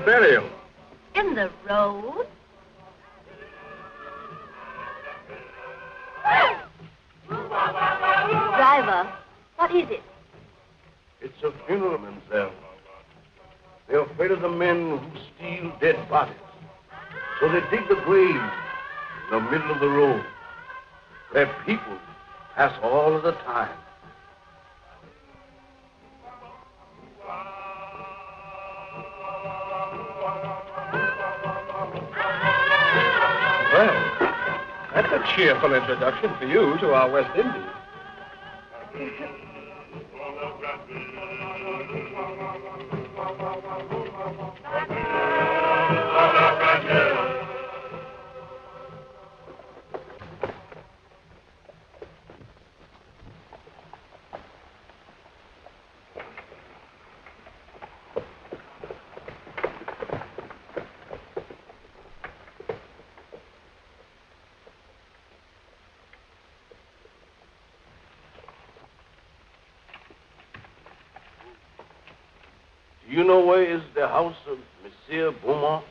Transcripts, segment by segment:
burial. In the road? Driver, what is it? It's a funeral, mademoiselle. They're afraid of the men who steal dead bodies. So they dig the grave in the middle of the road, where people pass all of the time. Well, that's a cheerful introduction for you to our West Indies. Do you know where is the house of Monsieur Beaumont?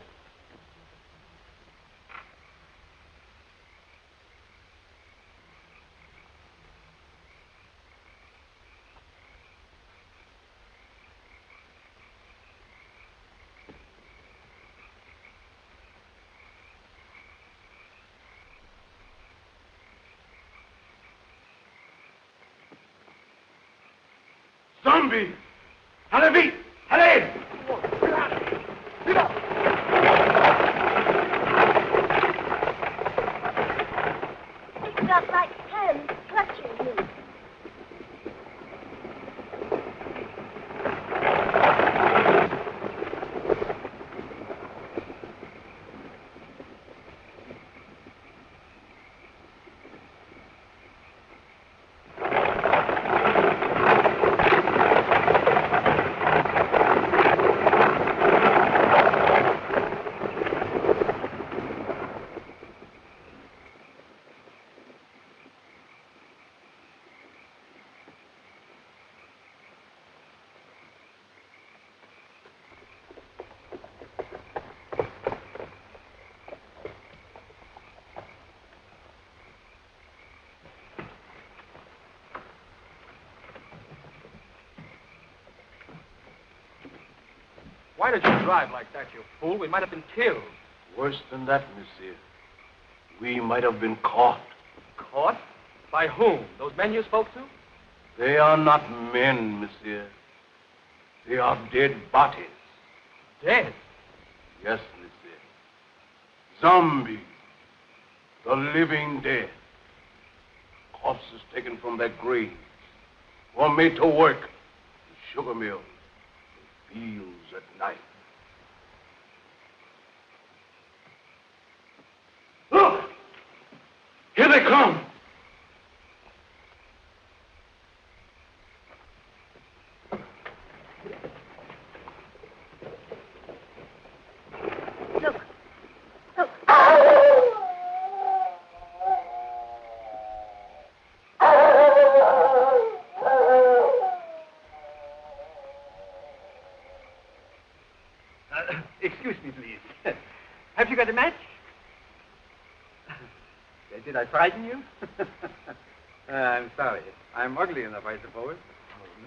Zombie! Allez vite! Allez! It's got like hands clutching him. Why did you drive like that, you fool? We might have been killed. Worse than that, monsieur. We might have been caught. Caught? By whom? Those men you spoke to? They are not men, monsieur. They are dead bodies. Dead? Yes, monsieur. Zombies. The living dead. Corpses taken from their graves. Or made to work in sugar mills, in fields at night. Look! Here they come! Look. Look. Excuse me, please. Have you got a match? Did I frighten you? I'm sorry. I'm ugly enough, I suppose.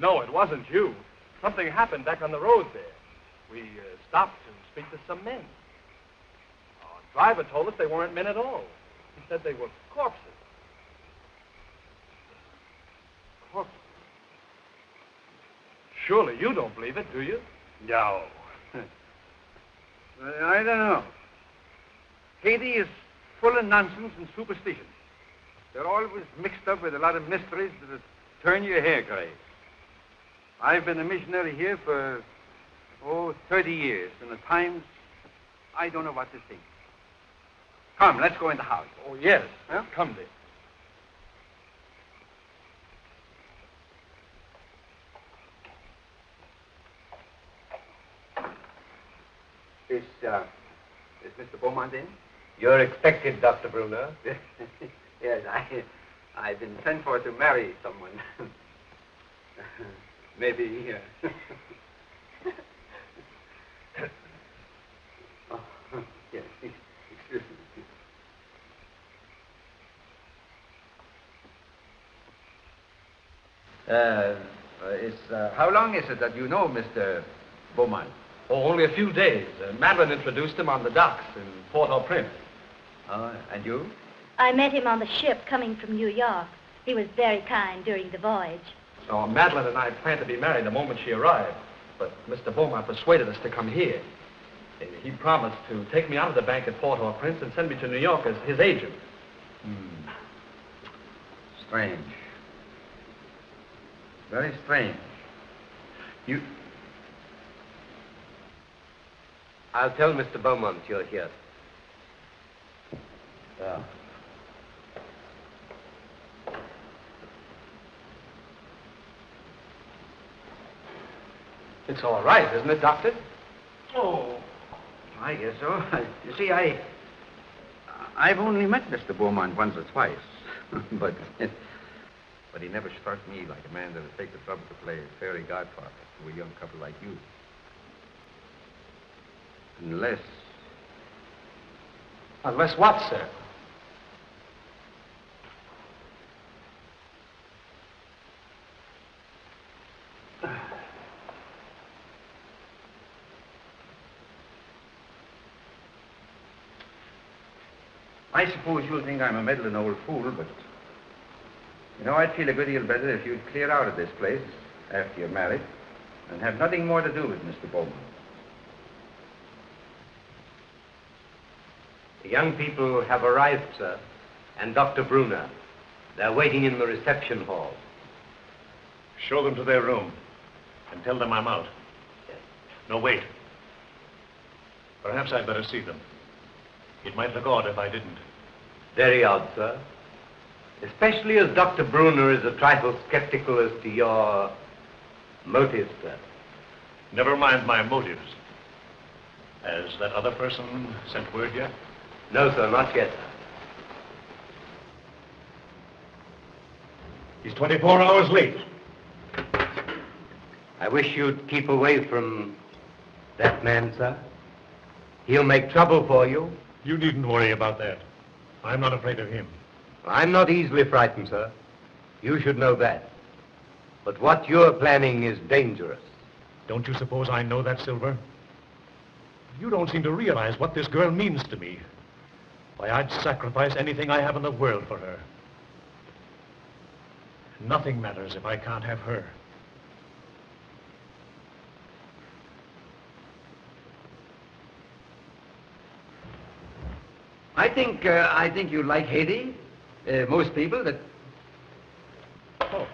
No, it wasn't you. Something happened back on the road there. We stopped to speak to some men. Our driver told us they weren't men at all. He said they were corpses. Corpses? Surely you don't believe it, do you? No. I don't know. Haiti is full of nonsense and superstition. They're always mixed up with a lot of mysteries that turn your hair gray. I've been a missionary here for, 30 years, and at times I don't know what to think. Come, let's go in the house. Oh, yes. Huh? Come, Dick. Is Mr. Beaumont in? You're expected, Dr. Bruner. Yes, I've been sent for to marry someone. Maybe. How long is it that you know Mr. Beaumont? Oh, only a few days. Madeleine introduced him on the docks in Port-au-Prince. And you? I met him on the ship coming from New York. He was very kind during the voyage. Oh, Madeleine and I planned to be married the moment she arrived. But Mr. Beaumont persuaded us to come here. He promised to take me out of the bank at Port-au-Prince and send me to New York as his agent. Strange. Very strange. I'll tell Mr. Beaumont you're here. Yeah. It's all right, isn't it, Doctor? Oh, I guess so. You see, I've only met Mr. Beaumont once or twice, but he never struck me like a man that would take the trouble to play fairy godfather to a young couple like you. Unless... Unless what, sir? I suppose you'll think I'm a meddling old fool, but... You know, I'd feel a good deal better if you'd clear out of this place after you're married and have nothing more to do with Mr. Beaumont. The young people have arrived, sir, and Dr. Brunner. They're waiting in the reception hall. Show them to their room and tell them I'm out. Yes. No, wait. Perhaps I'd better see them. It might look odd if I didn't. Very odd, sir. Especially as Dr. Brunner is a trifle skeptical as to your motives, sir. Never mind my motives. Has that other person sent word yet? No, sir, not yet. He's 24 hours late. I wish you'd keep away from that man, sir. He'll make trouble for you. You needn't worry about that. I'm not afraid of him. I'm not easily frightened, sir. You should know that. But what you're planning is dangerous. Don't you suppose I know that, Silver? You don't seem to realize what this girl means to me. Why, I'd sacrifice anything I have in the world for her. Nothing matters if I can't have her. I think you like Haiti. Most people that... Oh,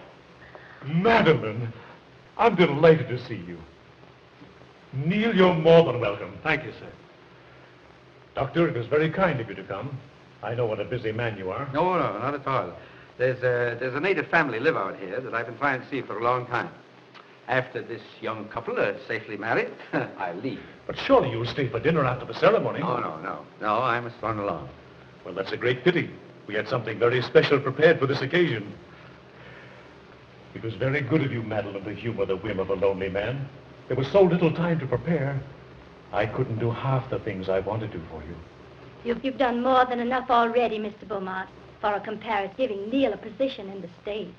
Madeleine, I'm delighted to see you. Neil, you're more than welcome. Thank you, sir. Doctor, it was very kind of you to come. I know what a busy man you are. No, not at all. There's a native family live out here that I've been trying to see for a long time. After this young couple are safely married, I'll leave. But surely you'll stay for dinner after the ceremony. No, I must run along. Well, that's a great pity. We had something very special prepared for this occasion. It was very good of you, Madeleine, to humor the whim of a lonely man. There was so little time to prepare. I couldn't do half the things I wanted to for you. You've done more than enough already, Mr. Beaumont, for a comparative, giving Neil a position in the state.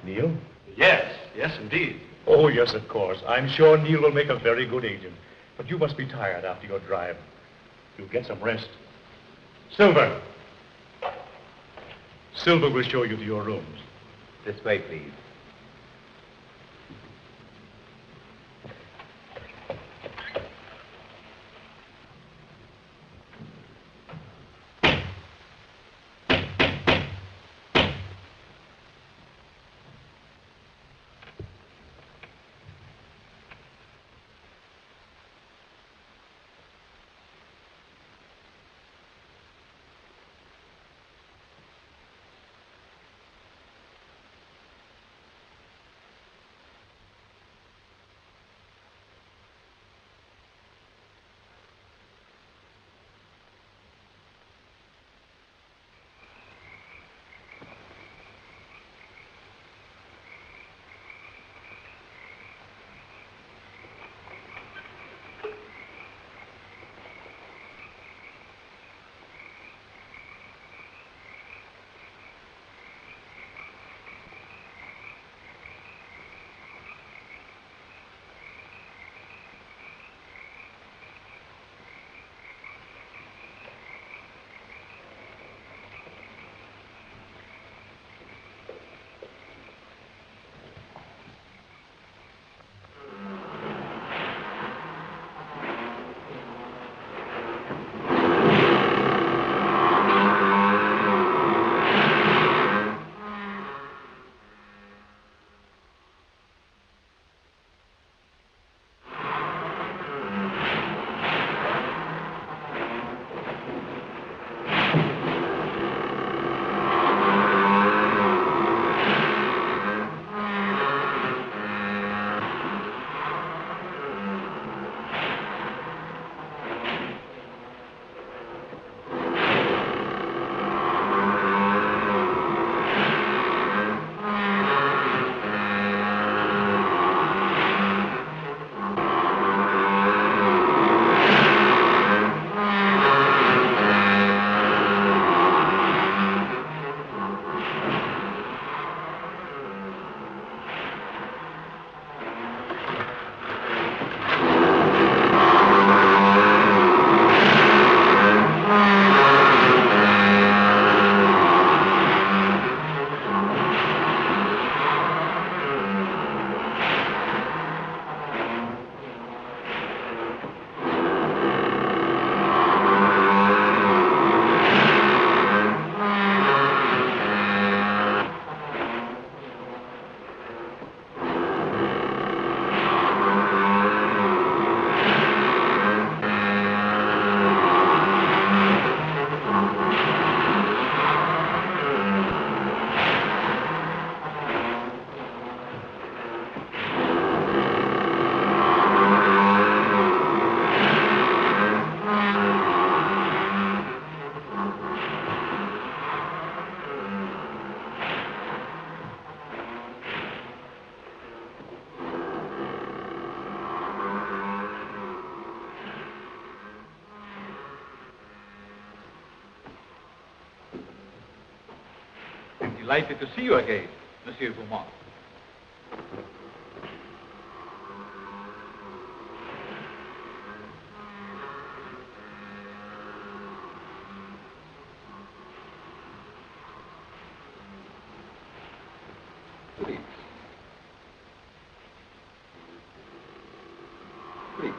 Neil? Yes, indeed. Oh, yes, of course. I'm sure Neil will make a very good agent. But you must be tired after your drive. You'll get some rest. Silver! Silver will show you to your rooms. This way, please. Delighted to see you again, Monsieur Beaumont. Please. Please.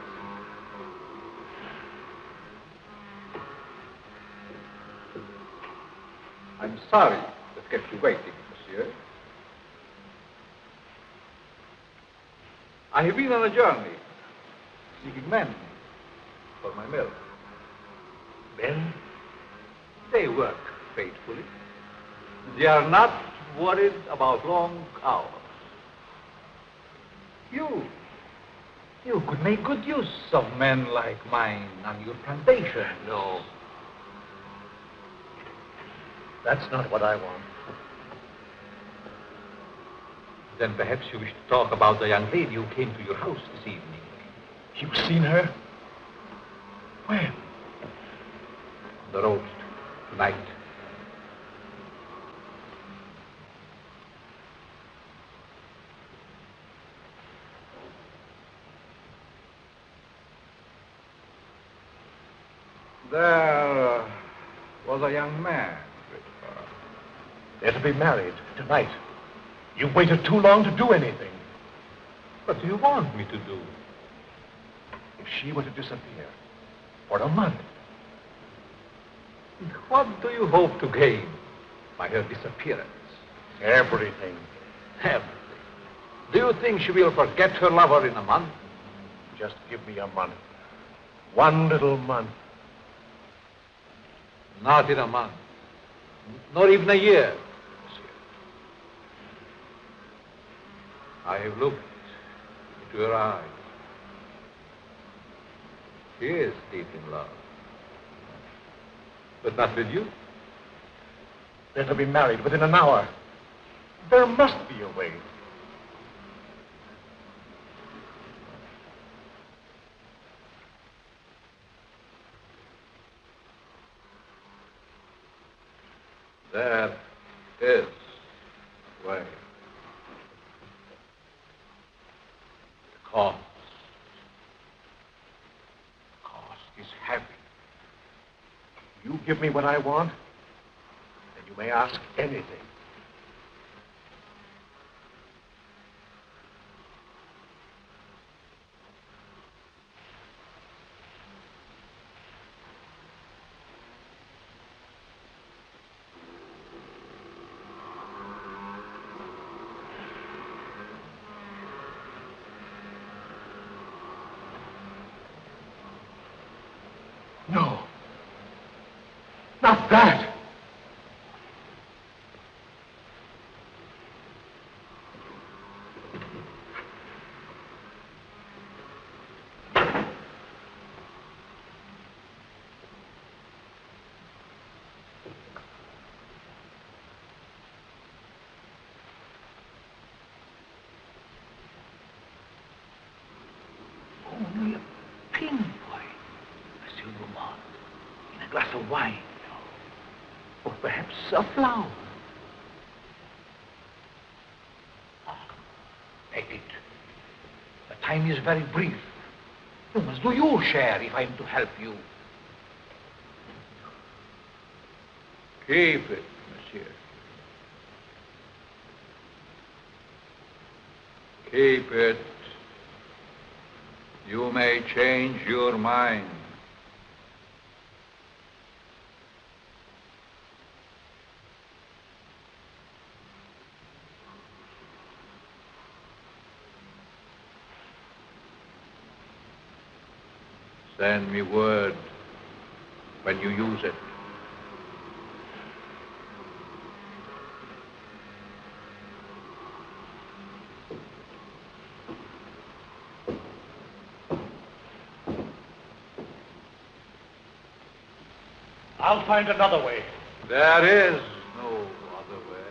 I'm sorry that kept you waiting, monsieur. I have been on a journey, seeking men for my mill. Men? They work faithfully. They are not worried about long hours. You could make good use of men like mine on your plantation. No. That's not what I want. Then perhaps you wish to talk about the young lady who came to your house this evening. You've seen her? When? On the road tonight. There was a young man. They're to be married tonight. You've waited too long to do anything. What do you want me to do? If she were to disappear for a month, What do you hope to gain by her disappearance? everything. Everything. Do you think she will forget her lover in a month? Just give me a month. One little month. Not in a month. Nor even a year, monsieur. I have looked into her eyes. She is deep in love. But not with you. They're to be married within an hour. There must be a way. There is a way. The cost is heavy. You give me what I want, and you may ask anything. No. Not that. Only a pinpoint, Monsieur Beaumont, in a glass of wine, or perhaps a flower. Take it. The time is very brief. You must do your share if I am to help you. Keep it, monsieur. Keep it. You may change your mind. Send me word when you use it. I'll find another way. There is no other way.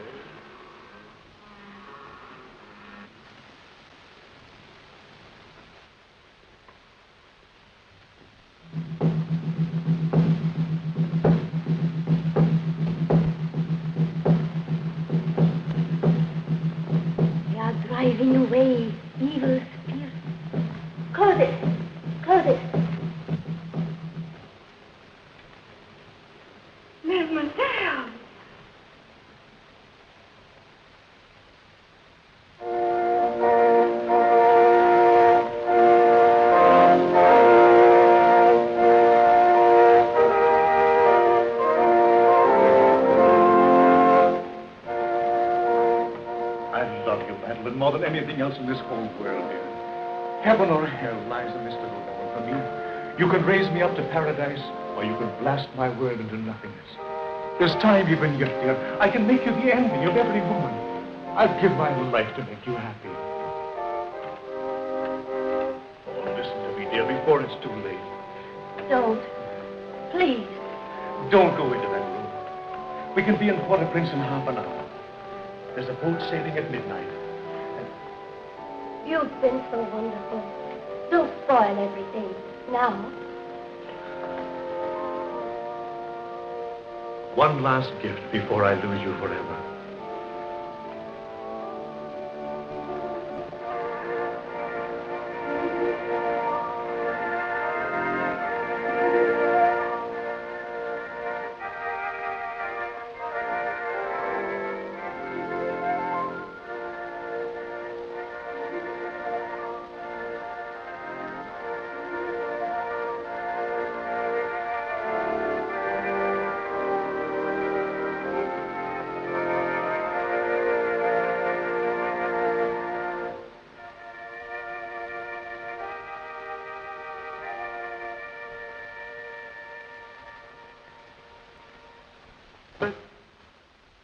driving away evil spirits. Close it. Close it. Mademoiselle. More than anything else in this whole world, dear. Heaven or hell lies a mystical level for me. You can raise me up to paradise, or you can blast my world into nothingness. There's time even yet, dear. I can make you the envy of every woman. I'd give my life to make you happy. Oh, listen to me, dear, before it's too late. Don't. Please. Don't go into that room. We can be in Port-au-Prince in half an hour. There's a boat sailing at midnight. You've been so wonderful. Don't spoil everything. Now. One last gift before I lose you forever.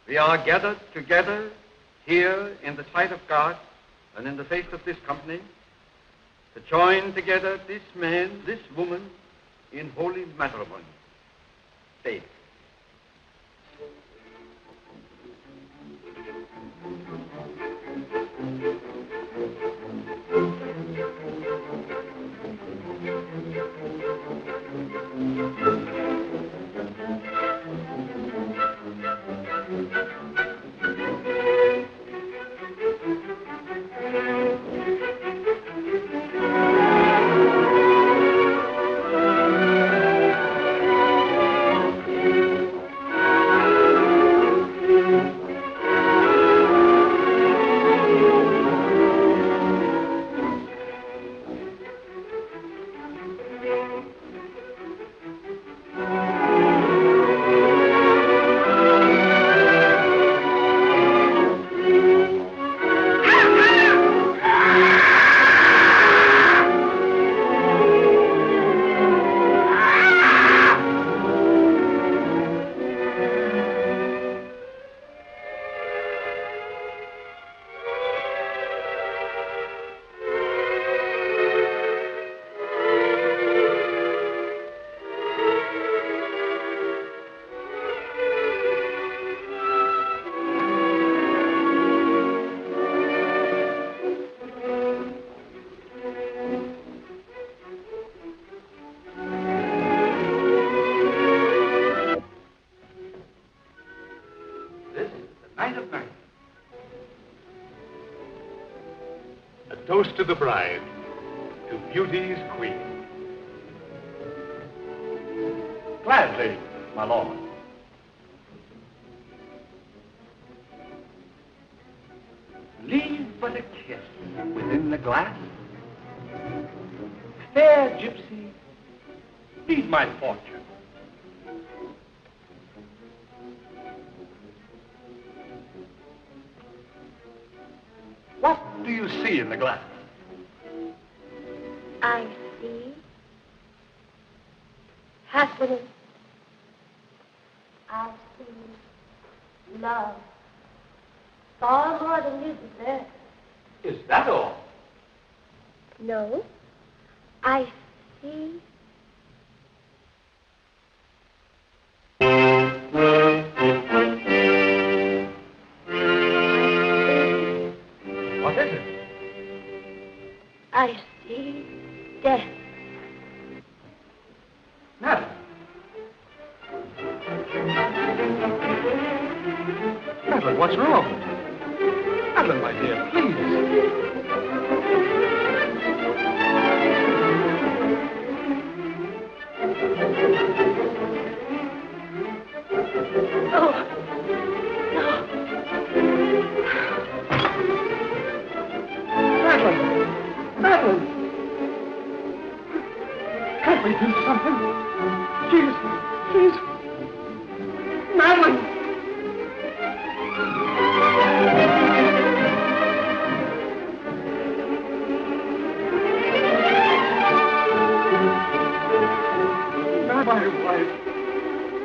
We are gathered together here in the sight of God and in the face of this company to join together this man, this woman in holy matrimony. Faith. Toast to the bride, to beauty's queen. Gladly, my lord. Leave but a kiss within the glass. Fair gypsy, feed my fortune. What do you see in the glass? I see happiness. I see love. Far more than you deserve. Is that all? No. I see. What is it? I see death. Madeleine. Madeleine, what's wrong? Madeleine, my dear, please. Can't we do something? She's... Madeleine!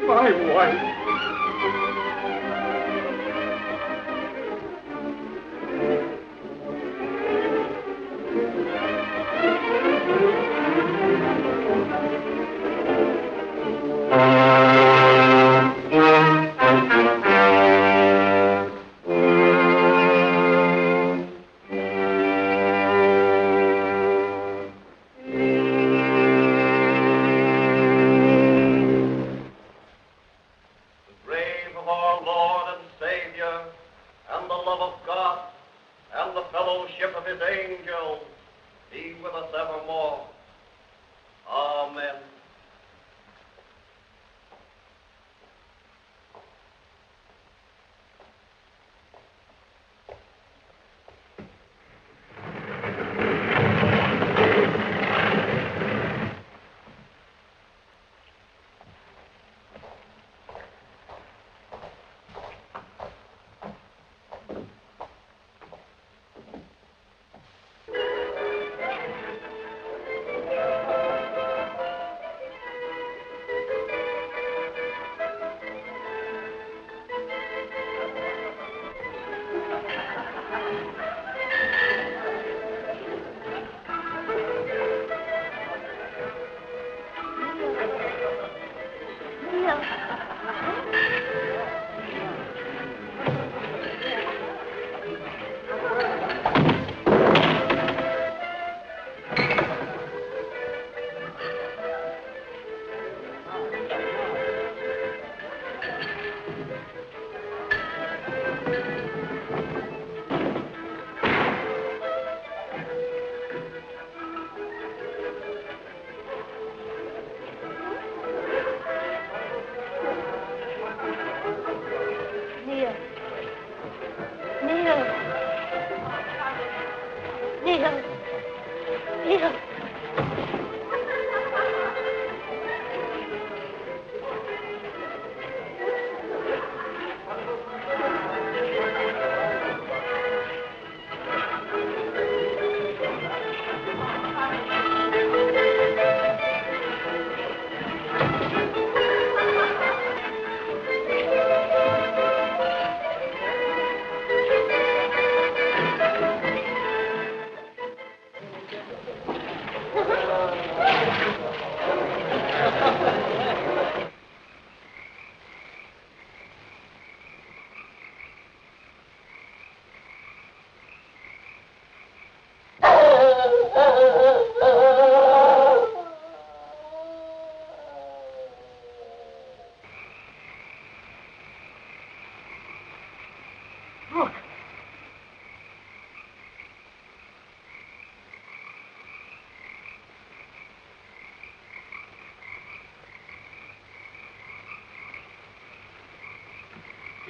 My wife.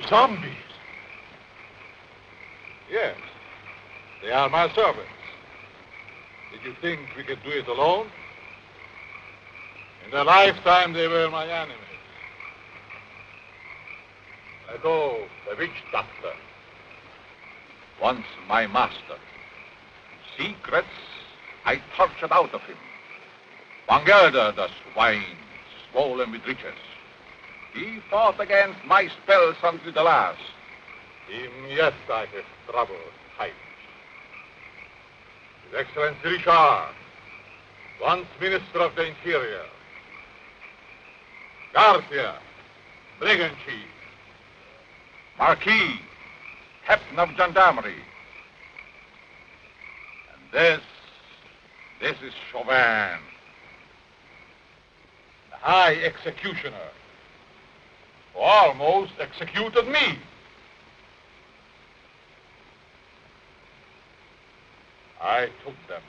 Zombies? Yes. They are my servants. Did you think we could do it alone? In their lifetime, they were my enemies. Ago, the witch doctor. Once my master. Secrets I tortured out of him. Bangerda, the swine, swollen with riches. He fought against my spells until the last. Him, yes, I have troubled times. His Excellency Richard, once Minister of the Interior. Garcia, brigand chief. Marquis, captain of gendarmerie. And this is Chauvin, the high executioner, who almost executed me. I took them.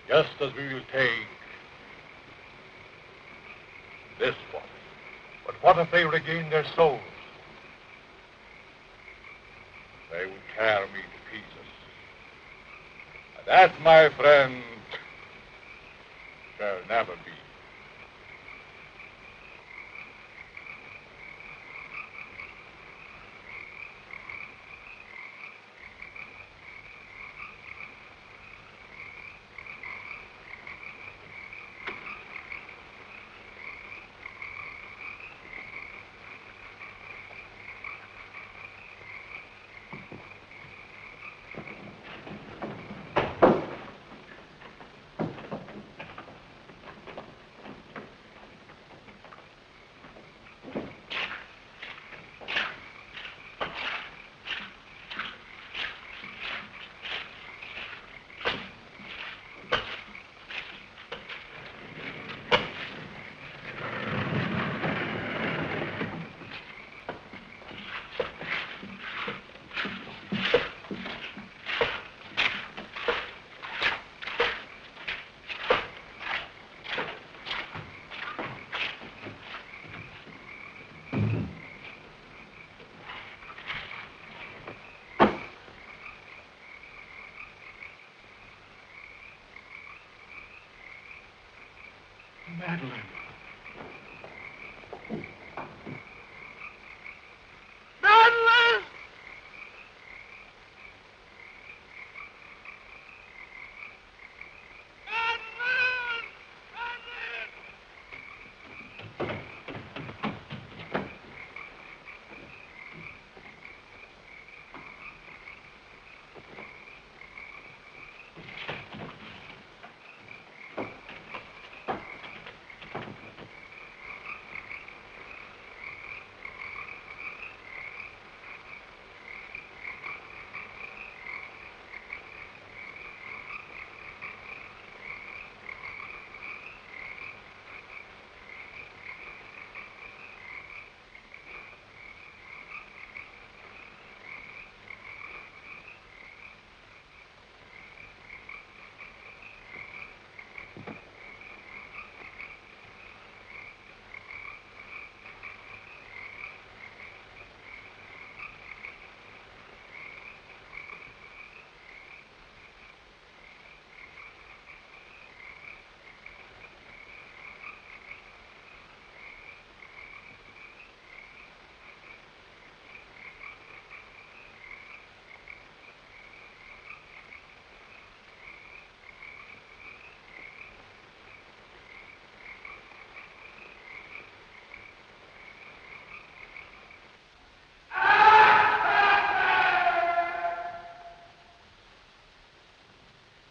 Just as we will take this one. But what if they regain their souls? They would tear me to pieces. And that, my friend, shall never be. Madeleine. Madeleine!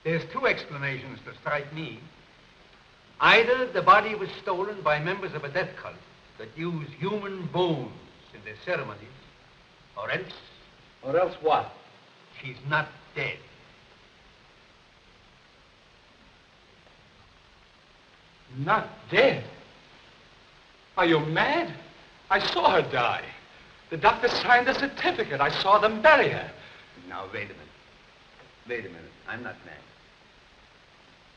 There's two explanations that strike me. Either the body was stolen by members of a death cult that use human bones in their ceremonies, or else... Or else what? She's not dead. Not dead? Are you mad? I saw her die. The doctor signed a certificate. I saw them bury her. Now, wait a minute. Wait a minute. I'm not mad.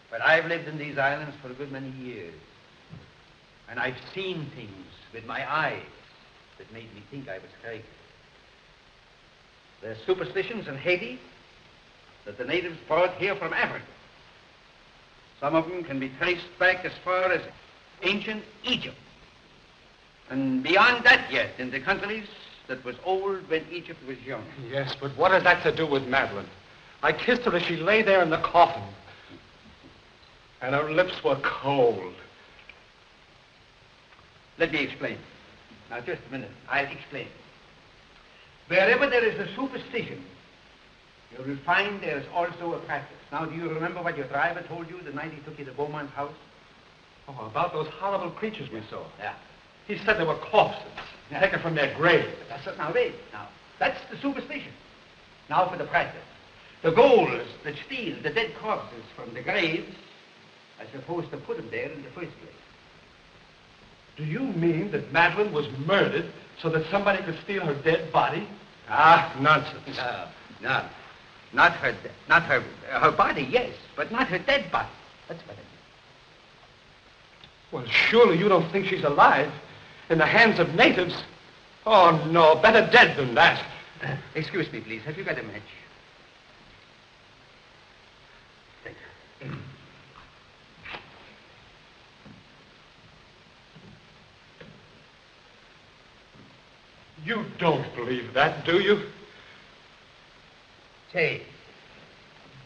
But I've lived in these islands for a good many years. And I've seen things with my eyes that made me think I was crazy. There's superstitions in Haiti that the natives brought here from Africa. Some of them can be traced back as far as ancient Egypt. And beyond that yet, in the countries that was old when Egypt was young. Yes, but what has that to do with Madeleine? I kissed her as she lay there in the coffin. And her lips were cold. Let me explain. Now, just a minute. I'll explain. Wherever there is a superstition, you will find there is also a practice. Now, do you remember what your driver told you the night he took you to Beaumont's house? Oh, about those horrible creatures we saw. Yeah. He said they were corpses, taken from their grave. That's it. Now, wait. Now, that's the superstition. Now for the practice. The ghouls that steal the dead corpses from the graves are supposed to put them there in the first place. Do you mean that Madeleine was murdered so that somebody could steal her dead body? Ah, nonsense. No. Not her body, yes, but not her dead body. That's what I mean. Well, surely you don't think she's alive in the hands of natives? Oh, no, better dead than that. Excuse me, please. Have you got a match? Thank you. You don't believe that, do you? Say,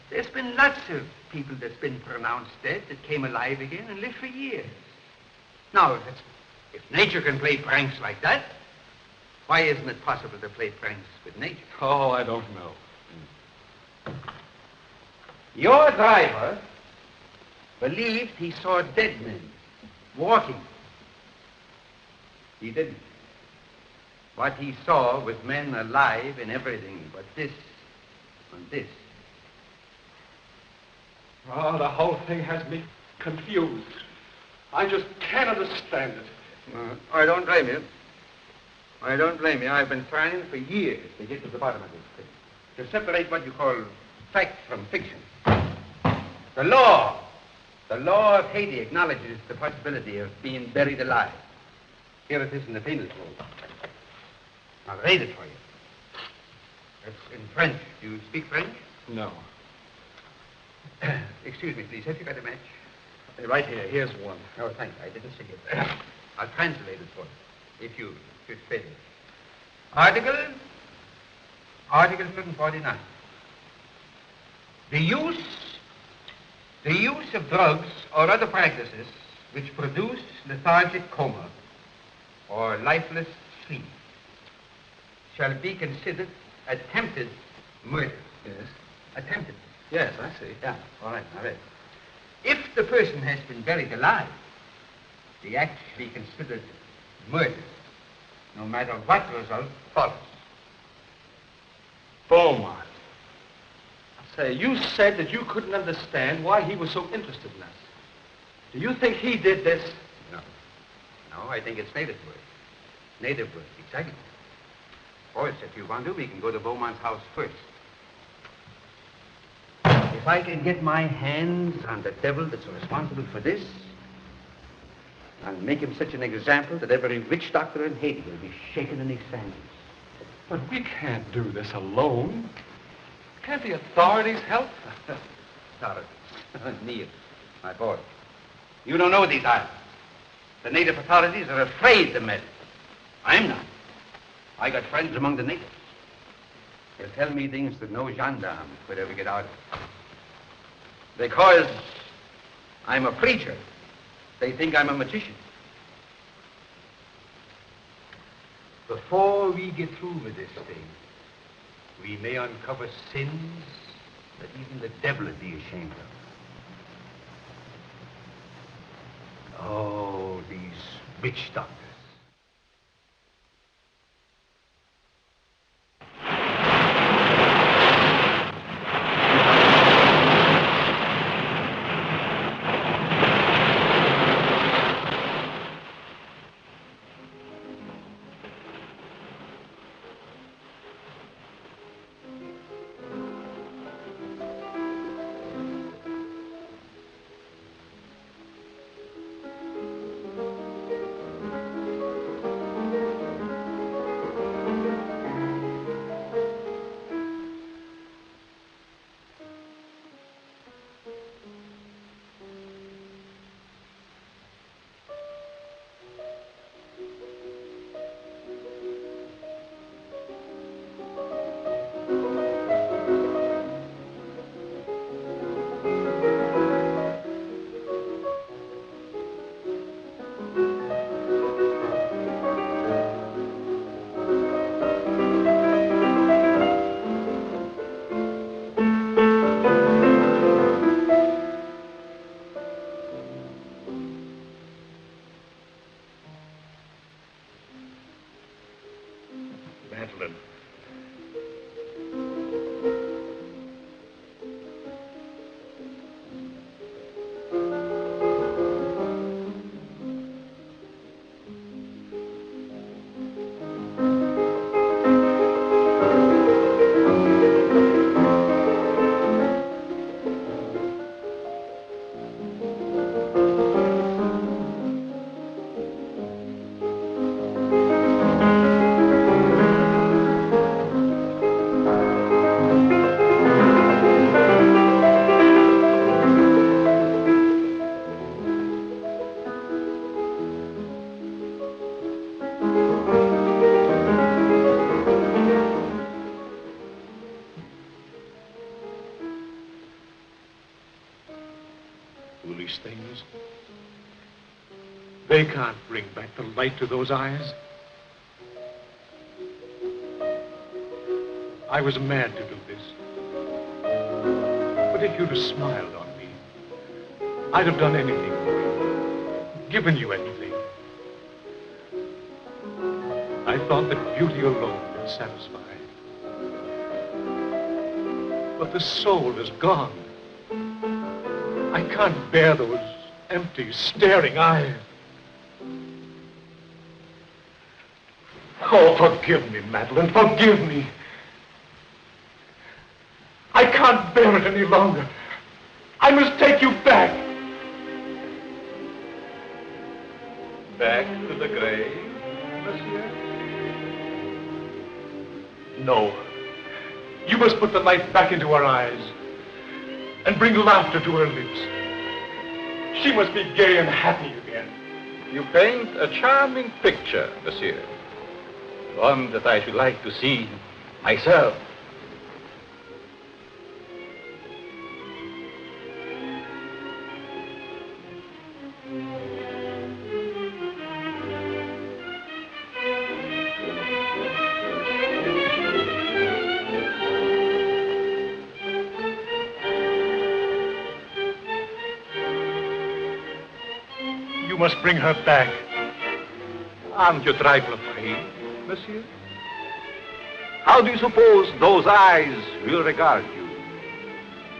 there's been lots of people that's been pronounced dead that came alive again and lived for years. Now, if nature can play pranks like that, why isn't it possible to play pranks with nature? Oh, I don't know. Your driver believed he saw dead men walking. He didn't. What he saw was men alive in everything but this and this. Oh, the whole thing has me confused. I just can't understand it. I don't blame you. I don't blame you. I've been trying for years to get to the bottom of this thing. To separate what you call fact from fiction. The law of Haiti acknowledges the possibility of being buried alive. Here it is in the penal code. I'll read it for you. It's in French. Do you speak French? No. Excuse me, please. Have you got a match? Right here. Here's one. Oh, thank you. I didn't see it. I'll translate it for you, if you should fit it. Article 149. The use of drugs or other practices which produce lethargic coma or lifeless sleep shall be considered attempted murder. Yes. Attempted. Yes, I see. Yeah, all right, all right. If the person has been buried alive, the act shall be considered murder, no matter what result follows. Beaumont. Say, you said that you couldn't understand why he was so interested in us. Do you think he did this? No. No, I think it's native work. Native work, exactly. Of course, if you want to, we can go to Beaumont's house first. If I can get my hands on the devil that's responsible for this, I'll make him such an example that every witch doctor in Haiti will be shaken in his sandals. But we can't do this alone. Can't the authorities help? Authorities? Neil, my boy. You don't know these islands. The native authorities are afraid to meddle. I'm not. I got friends among the natives. They'll tell me things that no gendarme could ever get out of. Because I'm a preacher, they think I'm a magician. Before we get through with this thing, we may uncover sins that even the devil would be ashamed of. Oh, these witch doctors. Madeleine. foolish things. They can't bring back the light to those eyes. I was mad to do this. But if you'd have smiled on me, I'd have done anything for you, given you anything. I thought that beauty alone would satisfy. But the soul is gone. I can't bear those empty, staring eyes. Oh, forgive me, Madeleine, forgive me. I can't bear it any longer. I must take you back. Back to the grave, monsieur? No. You must put the light back into her eyes and bring laughter to her lips. She must be gay and happy again. You paint a charming picture, monsieur. One that I should like to see myself. You must bring her back. Aren't you a trifle afraid, monsieur? How do you suppose those eyes will regard you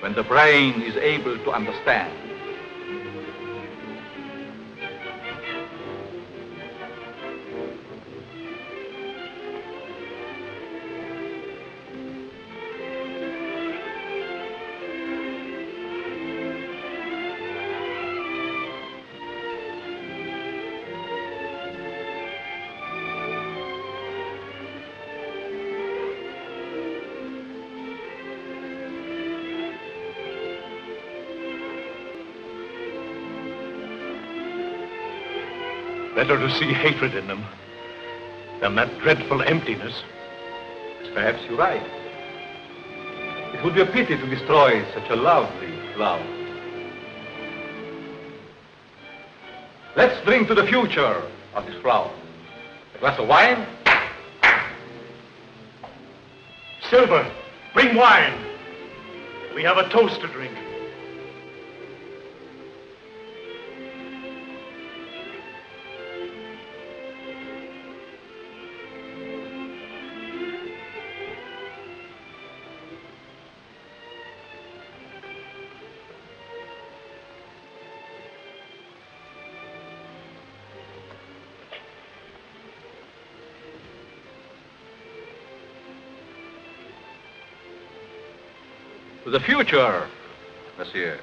when the brain is able to understand? Better to see hatred in them than that dreadful emptiness. Perhaps you're right. It would be a pity to destroy such a lovely flower. Let's drink to the future of this flower. A glass of wine? Silver, bring wine. We have a toast to drink. To the future, monsieur.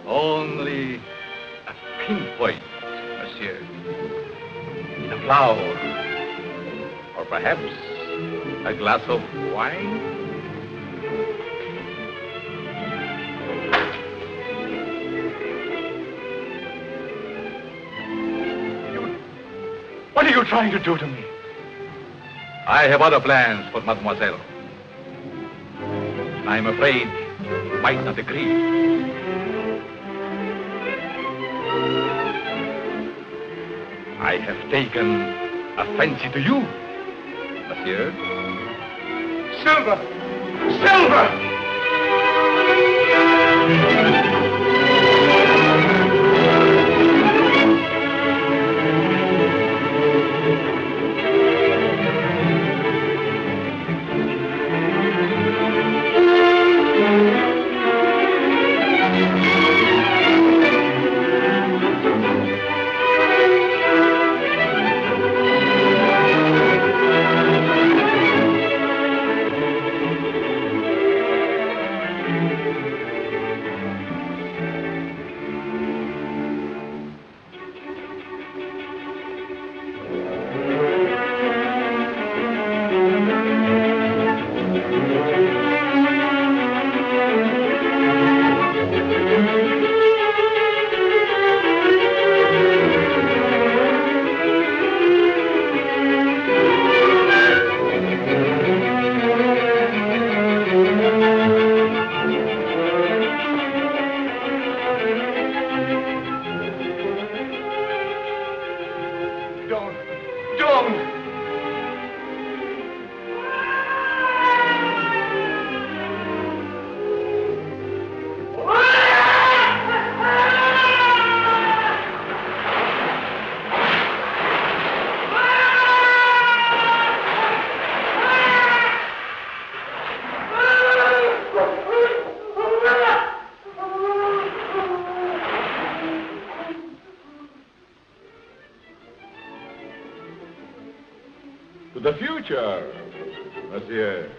Only a pinpoint, monsieur, in a flower, or perhaps a glass of wine. What are you trying to do to me? I have other plans for mademoiselle. I'm afraid you might not agree. I have taken a fancy to you, monsieur. Silver! Silver! Monsieur.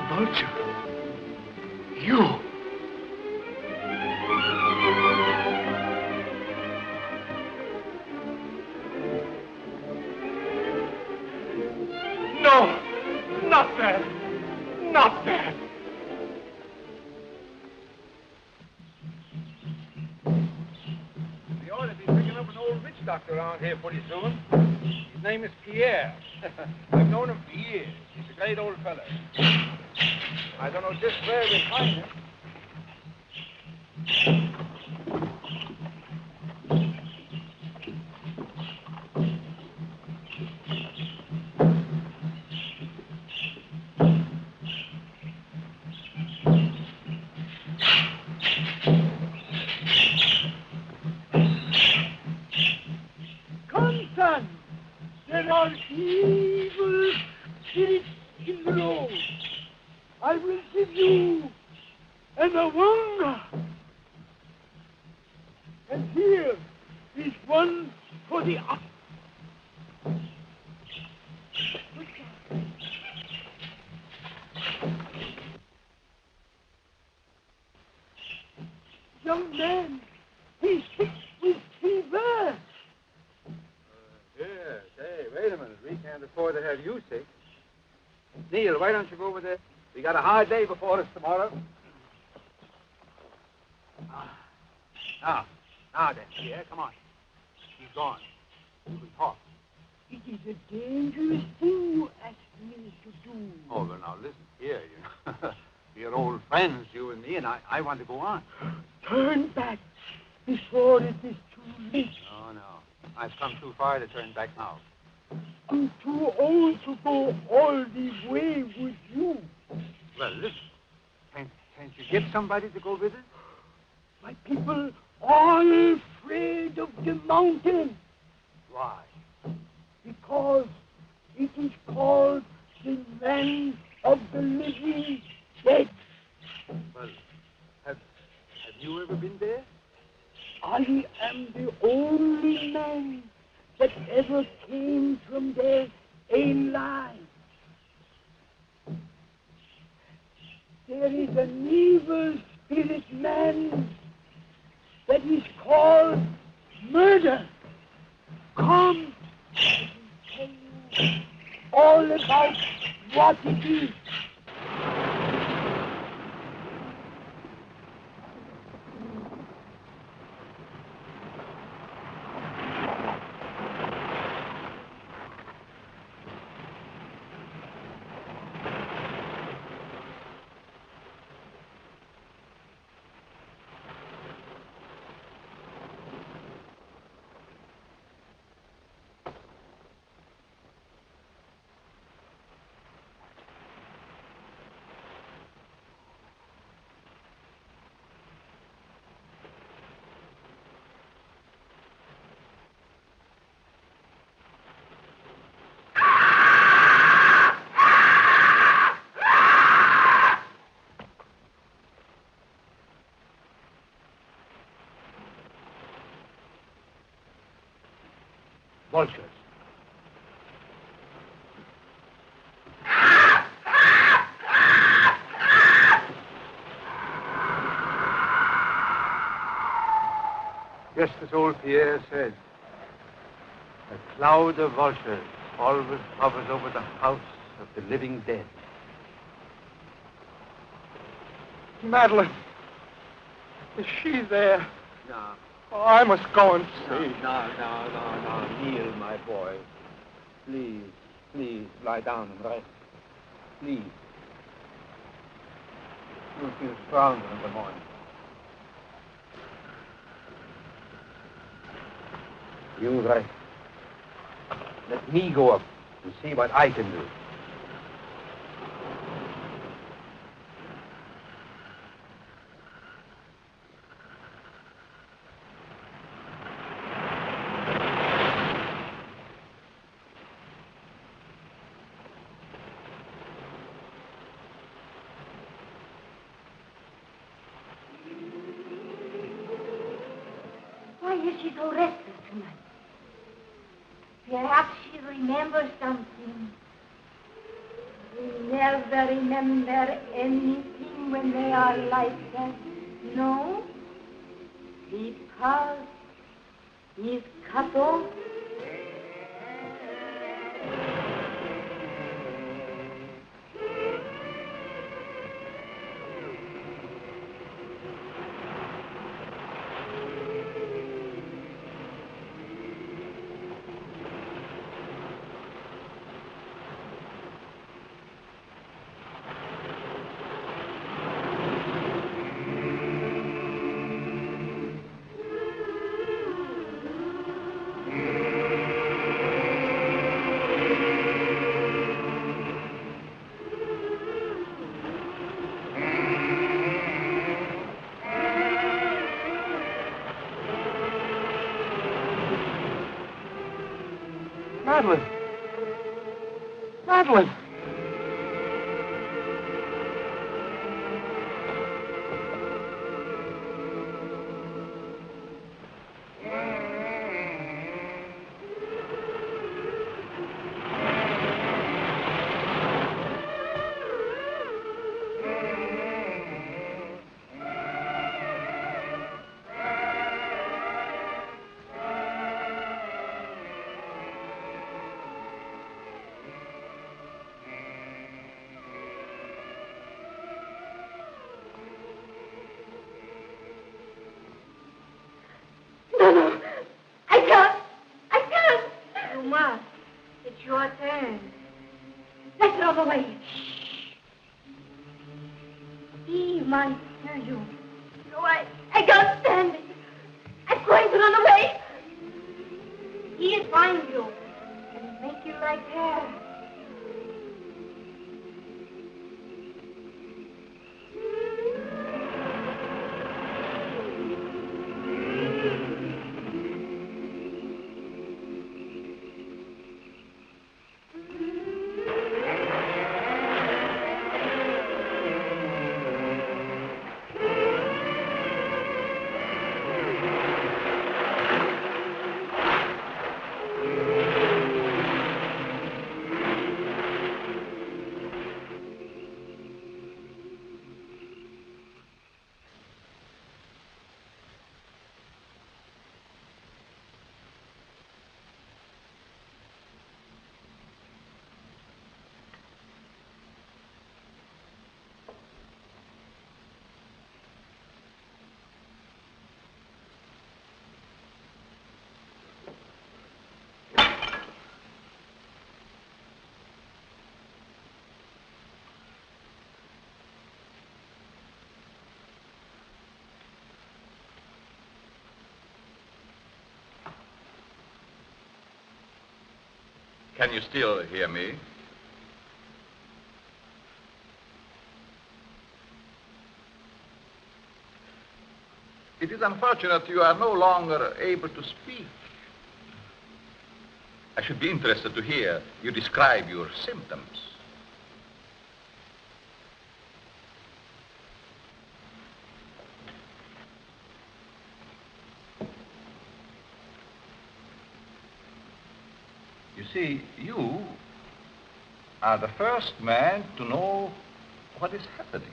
Vulture. You. No! Not that! Not that! We ought to be picking up an old witch doctor around here pretty soon. His name is Pierre. I've known him for years. He's a great old fellow. I don't know just where we'll find him. Come, son. There are evil spirits in the road. I will give you an awanga. And here is one for the up. Young man, he's sick with fever. Yes. Hey, wait a minute. We can't afford to have you sick. Neil, why don't you go over there? We got a hard day before us tomorrow. Now then, Pierre, come on. He's gone. We can talk. It is a dangerous thing you asked me to do. Oh, well, now, listen here. We're old friends, you and me, and I want to go on. Turn back before it is too late. No. I've come too far to turn back now. I'm too old to go all the way with you. Well, listen. Can't you get somebody to go with us? My people are afraid of the mountain Why? because it is called the land of the living dead. Well, have you ever been there? I am the only man that ever came from there alive. There is an evil spirit man that is called murder. Come, I will tell you all about what it is. Vultures. Just as old Pierre said, a cloud of vultures always hovers over the house of the living dead. Madeleine. Is she there? No. Oh, I must go and see. No. Neil, my boy. Please, lie down and rest. Please. You'll feel stronger in the morning. You rest. Let me go up and see what I can do. is she so restless tonight? Perhaps she remembers something. They never remember anything when they are like that. No? Because he's cut off. Madeleine! Madeleine! No. I can't. You must. It's your turn. Let's run away. Steve might hear you. No, I can't stand it. I'm going to run away. He'll find you and make you like her. Can you still hear me? It is unfortunate you are no longer able to speak. I should be interested to hear you describe your symptoms. You see, you are the first man to know what is happening.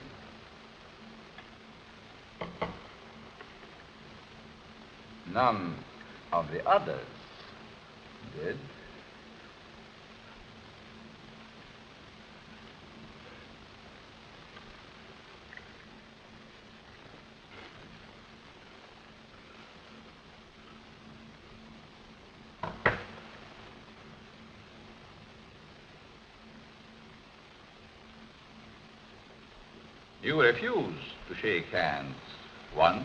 None of the others did. You refused to shake hands once.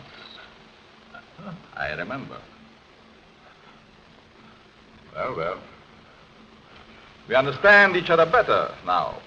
I remember. Well. We understand each other better now.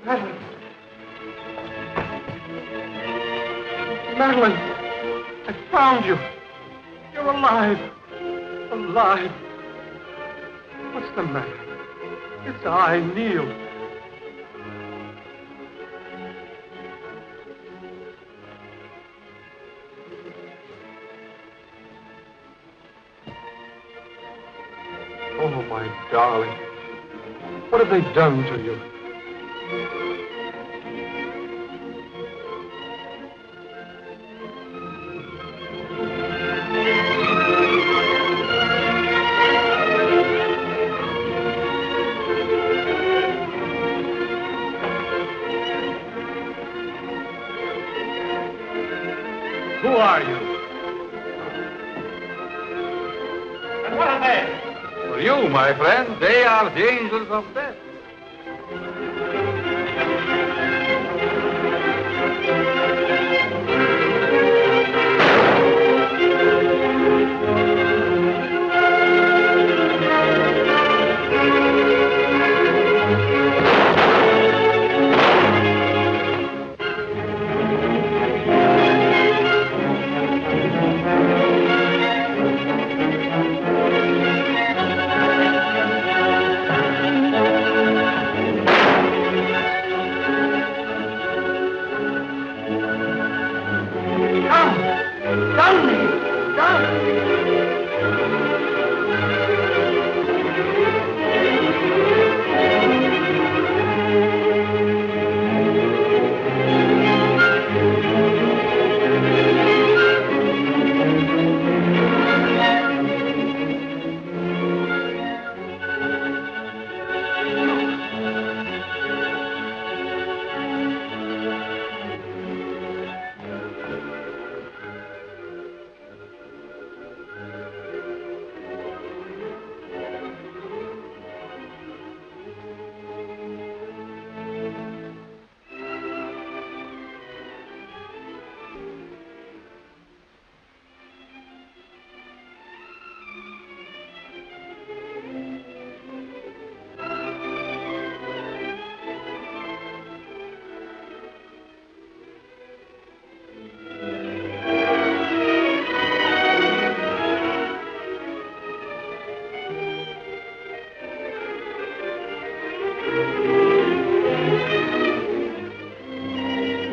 Madeleine! Madeleine! I found you! You're alive! Alive! What's the matter? It's I, Neil. Oh, my darling. What have they done to you? Who are you? And what are they? For you, my friend, they are the angels of death.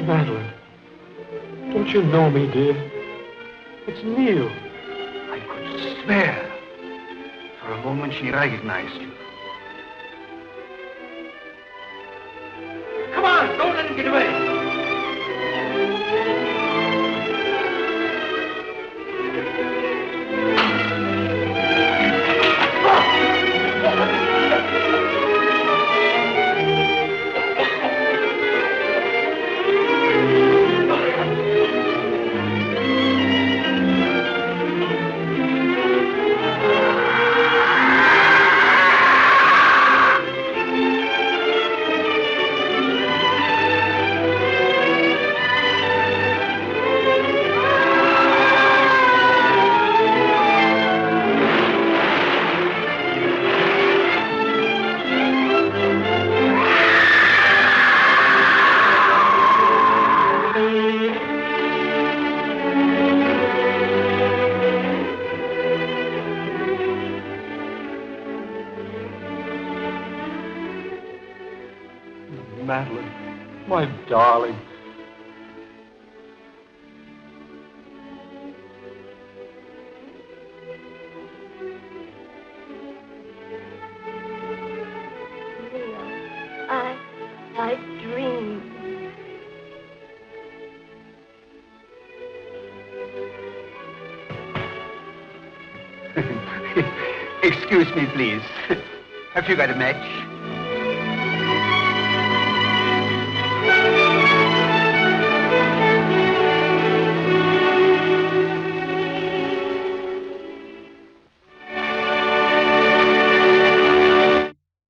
Madeleine, don't you know me, dear? It's Neil. I could swear. For a moment she recognized you. Come on, don't let him get away. Madeleine, my darling. I dreamed. Excuse me, please. Have you got a match?